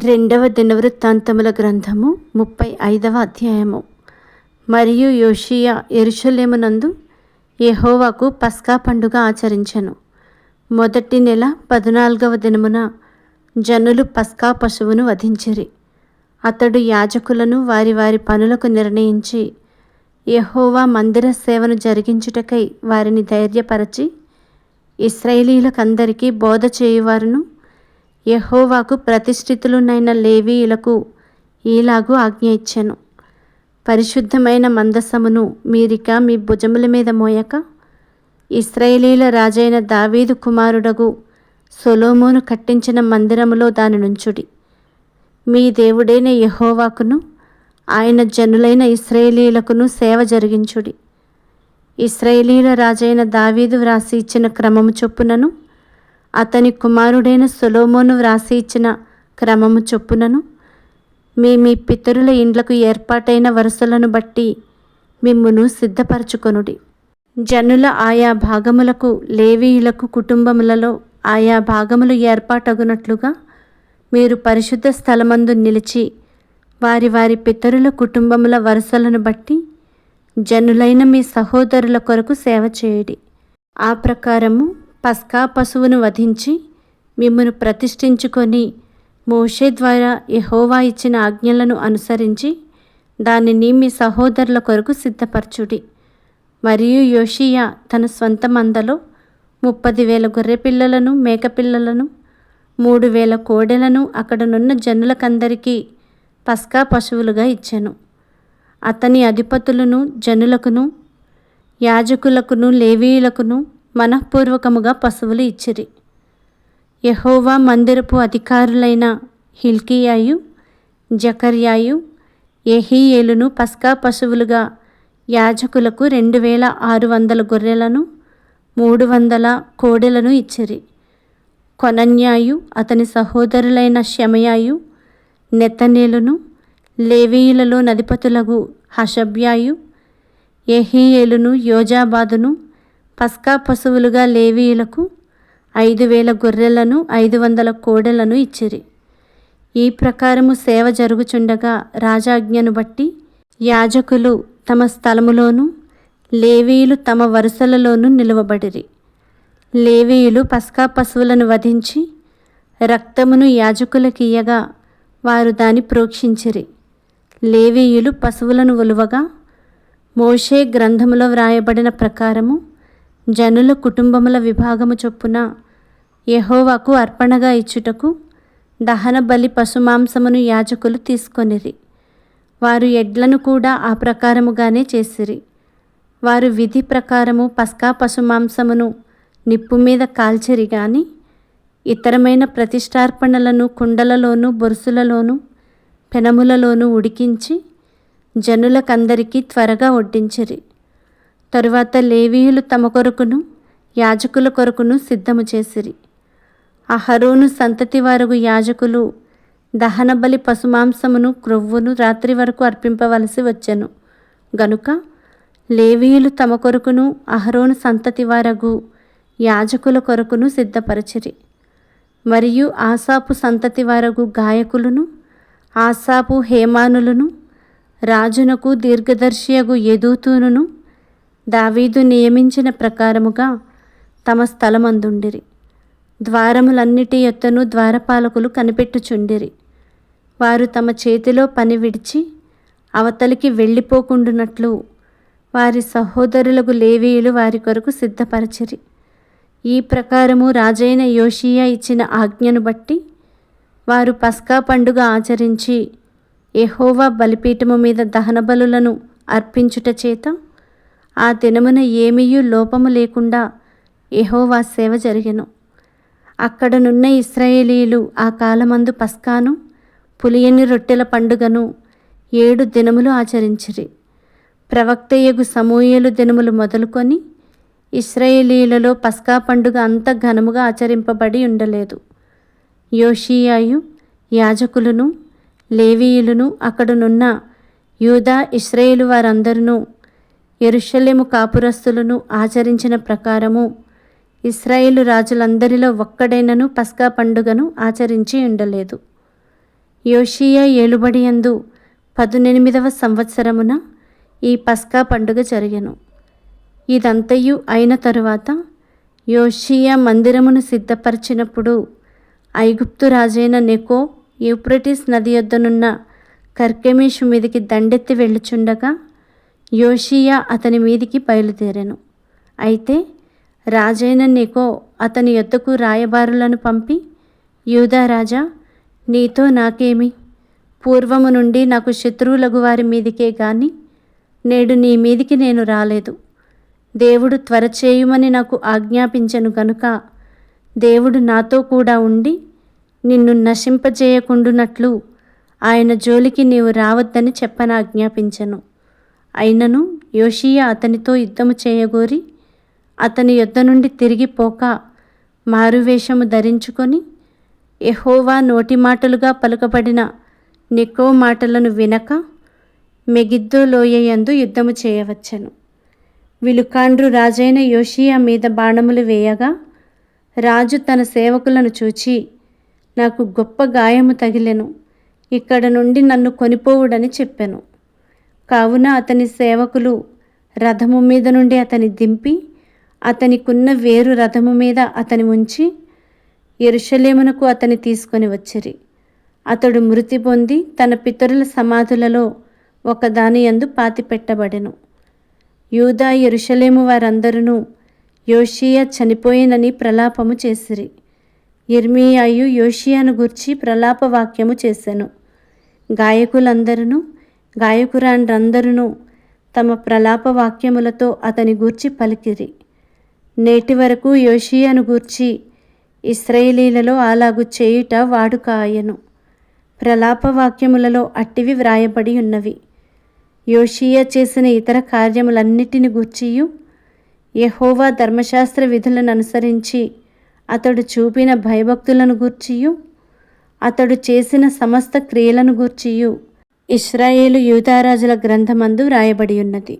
రెండవ దినవృత్తాంతముల గ్రంథము 35వ అధ్యాయము. మరియు యోషియా యెరూషలేమునందు యెహోవాకు పస్కా పండుగ ఆచరించెను. మొదటి నెల 14వ దినమున జనులు పస్కా పశువును వధించిరి. అతడు యాజకులను వారి వారి పనులకు నిర్ణయించి యెహోవా మందిర సేవను జరిగించుటకై వారిని ధైర్యపరచి ఇశ్రాయేలీయులకందరికీ బోధ చేయువారును యెహోవాకు ప్రతిష్ఠితులునైన లేవీయులకు ఈలాగు ఆజ్ఞ ఇచ్చెను. పరిశుద్ధమైన మందసమును మీరిక మీ భుజముల మీద మోయక ఇశ్రాయేలీయుల రాజైన దావీదు కుమారుడగు సొలొమోను కట్టించిన మందిరములో దాని నుంచుడి. మీ దేవుడైన యెహోవాకును ఆయన జనులైన ఇశ్రాయేలీయులకును సేవ జరిగించుడి. ఇశ్రాయేలీయుల రాజైన దావీదు వ్రాసి ఇచ్చిన క్రమము చొప్పునను అతని కుమారుడైన సొలొమోను వ్రాసి ఇచ్చిన క్రమము చొప్పునను మీ పితరుల ఇండ్లకు ఏర్పాటైన వరుసలను బట్టి మిమ్మును సిద్ధపరచుకొనుడి. జనుల ఆయా భాగములకు లేవీయులకు కుటుంబములలో ఆయా భాగములు ఏర్పాటగునట్లుగా మీరు పరిశుద్ధ స్థలమందు నిలిచి వారి వారి పితరుల కుటుంబముల వరుసలను బట్టి జనులైన మీ సహోదరుల కొరకు సేవ చేయుడి. ఆ ప్రకారము పస్కా పశువును వధించి మిమ్మును ప్రతిష్ఠించుకొని మోషే ద్వారా యెహోవా ఇచ్చిన ఆజ్ఞలను అనుసరించి దానిని మీ సహోదరుల కొరకు సిద్ధపరచుడి. మరియు యోషియా తన స్వంత మందలో 30,000 గొర్రెపిల్లలను మేకపిల్లలను 3,000 కోడెలను అక్కడనున్న జనులకందరికీ పస్కా పశువులుగా ఇచ్చెను. అతని అధిపతులను జనులకును యాజకులకును లేవీయులకును మనఃపూర్వకముగా పశువులు ఇచ్చిరి. యెహోవా మందిరపు అధికారులైన హిల్కీయాయు జకర్యాయు యెహీయేలును పస్కా పశువులుగా యాజకులకు 2,600 గొర్రెలను 300 కోడెలను ఇచ్చిరి. కొనన్యాయు అతని సహోదరులైన షెమయాయు నెతనేలును లేవీయులలో నధిపతులగు హషబ్యాయు యెహీయేలును యోజాబాదును పస్కా పశువులుగా లేవీయులకు 5,000 గొర్రెలను 500 కోడెలను ఇచ్చిరి. ఈ ప్రకారము సేవ జరుగుచుండగా రాజాజ్ఞను బట్టి యాజకులు తమ స్థలములోను లేవీయులు తమ వరుసలలోనూ నిలువబడిరి. లేవీయులు పస్కా పశువులను వధించి రక్తమును యాజకులకియ్యగా వారు దాని ప్రోక్షించిరి. లేవీయులు పశువులను ఒలువగా మోషే గ్రంథములో వ్రాయబడిన ప్రకారము జనుల కుటుంబముల విభాగము చొప్పున యెహోవాకు అర్పణగా ఇచ్చుటకు దహన బలి పశుమాంసమును యాజకులు తీసుకొనిరి. వారు ఎడ్లను కూడా ఆ ప్రకారముగానే చేసిరి. వారు విధి ప్రకారము పస్కా పశుమాంసమును నిప్పు మీద కాల్చిరి గాని ఇతరమైన ప్రతిష్టార్పణలను కుండలలోను బొరుసులలోను పెనములలోను ఉడికించి జనులకందరికీ త్వరగా వడ్డించిరి. తరువాత లేవీయులు తమ కొరకును యాజకుల కొరకును సిద్ధము చేసిరి. అహరోను సంతతి వారగు యాజకులు దహనబలి పశుమాంసమును క్రొవ్వును రాత్రి వరకు అర్పింపవలసి వచ్చెను గనుక లేవీయులు తమ కొరకును అహరోను సంతతి వారగు యాజకుల కొరకును సిద్ధపరచిరి. మరియు ఆసాపు సంతతి వారగు గాయకులను ఆసాపు హేమానులను రాజునకు దీర్ఘదర్శియగు యెదూతూనును దావీదు నియమించిన ప్రకారముగా తమ స్థలమందుండిరి. ద్వారములన్నిటి యొద్దను ద్వారపాలకులు కనిపెట్టుచుండిరి. వారు తమ చేతిలో పని విడిచి అవతలికి వెళ్ళిపోకుండునట్లు వారి సహోదరులకు లేవీయులు వారి కొరకు సిద్ధపరచిరి. ఈ ప్రకారము రాజైన యోషియా ఇచ్చిన ఆజ్ఞను బట్టి వారు పస్కా పండుగ ఆచరించి యెహోవా బలిపీఠము మీద దహన బలులను అర్పించుట చేత ఆ దినమున ఏమీయూ లోపము లేకుండా యెహోవా సేవ జరిగెను. అక్కడనున్న ఇశ్రాయేలీయులు ఆ కాలమందు పస్కాను పులియని రొట్టెల పండుగను 7 దినములు ఆచరించిరి. ప్రవక్తయగు సమూయేలు దినములు మొదలుకొని ఇశ్రాయేలీయులలో పస్కా పండుగ అంత ఘనముగా ఆచరింపబడి ఉండలేదు. యోషియాయు యాజకులను లేవీయులను అక్కడనున్న యూదా ఇశ్రాయేలు వారందరూ యెరూషలేము కాపురస్తులను ఆచరించిన ప్రకారము ఇశ్రాయేలు రాజులందరిలో ఒక్కడైనను పస్కా పండుగను ఆచరించి ఉండలేదు. యోషీయా ఏలుబడియందు 18వ సంవత్సరమున ఈ పస్కా పండుగ జరిగెను. ఇదంతయు అయిన తరువాత యోషీయా మందిరమును సిద్ధపరిచినప్పుడు ఐగుప్తు రాజైన నెకో యూఫ్రటీస్ నది యొద్దనున్న కర్కెమీషు మీదికి దండెత్తి వెళ్ళుచుండగా యోషీయా అతని మీదికి బయలుదేరెను. అయితే రాజైన నెకో అతని యొద్దకు రాయబారులను పంపి, యూదా రాజా, నీతో నాకేమి? పూర్వము నుండి నాకు శత్రువులగు వారి మీదికే గాని నేడు నీ మీదికి నేను రాలేదు. దేవుడు త్వర చేయుమని నాకు ఆజ్ఞాపించెను గనుక దేవుడు నాతో కూడా ఉండి నిన్ను నశింపజేయకుండునట్లు ఆయన జోలికి నీవు రావద్దని చెప్పనాజ్ఞాపించెను. అయినను యోషీయా అతనితో యుద్ధము చేయగోరి అతని యొద్ద నుండి తిరిగిపోక మారువేషము ధరించుకొని యెహోవా నోటి మాటలుగా పలుకబడిన నెకో మాటలను వినక మెగిద్దో లోయయందు యుద్ధము చేయవచ్చెను. విలుకాండ్రు రాజైన యోషీయా మీద బాణములు వేయగా రాజు తన సేవకులను చూచి, నాకు గొప్ప గాయము తగిలెను, ఇక్కడ నుండి నన్ను కొనిపోవుడని చెప్పెను. కావున అతని సేవకులు రథము మీద నుండి అతని దింపి అతనికున్న వేరు రథము మీద అతని ఉంచి యెరూషలేమునకు అతని తీసుకొని వచ్చిరి. అతడు మృతి పొంది తన పితరుల సమాధులలో ఒకదాని యందు పాతిపెట్టబడెను. యూదా యెరూషలేము వారందరూ యోషీయా చనిపోయినని ప్రలాపము చేసిరి. యిర్మీయాయు యోషీయాను గూర్చి ప్రలాప వాక్యము చేసెను. గాయకులందరూ గాయకురాండ్రందరూ తమ ప్రలాప వాక్యములతో అతని గూర్చి పలికిరి. నేటి వరకు యోషీయాను గూర్చి ఇశ్రాయేలీలలో అలాగు చేయుట వాడుక ఆయను. ప్రలాప వాక్యములలో అట్టివి వ్రాయబడి ఉన్నవి. యోషీయా చేసిన ఇతర కార్యములన్నిటిని గూర్చియు యెహోవా ధర్మశాస్త్ర విధులను అనుసరించి అతడు చూపిన భయభక్తులను గూర్చియు అతడు చేసిన సమస్త క్రియలను గూర్చియు ఇశ్రాయేలు యూదారాజుల గ్రంథమందు వ్రాయబడి ఉన్నది.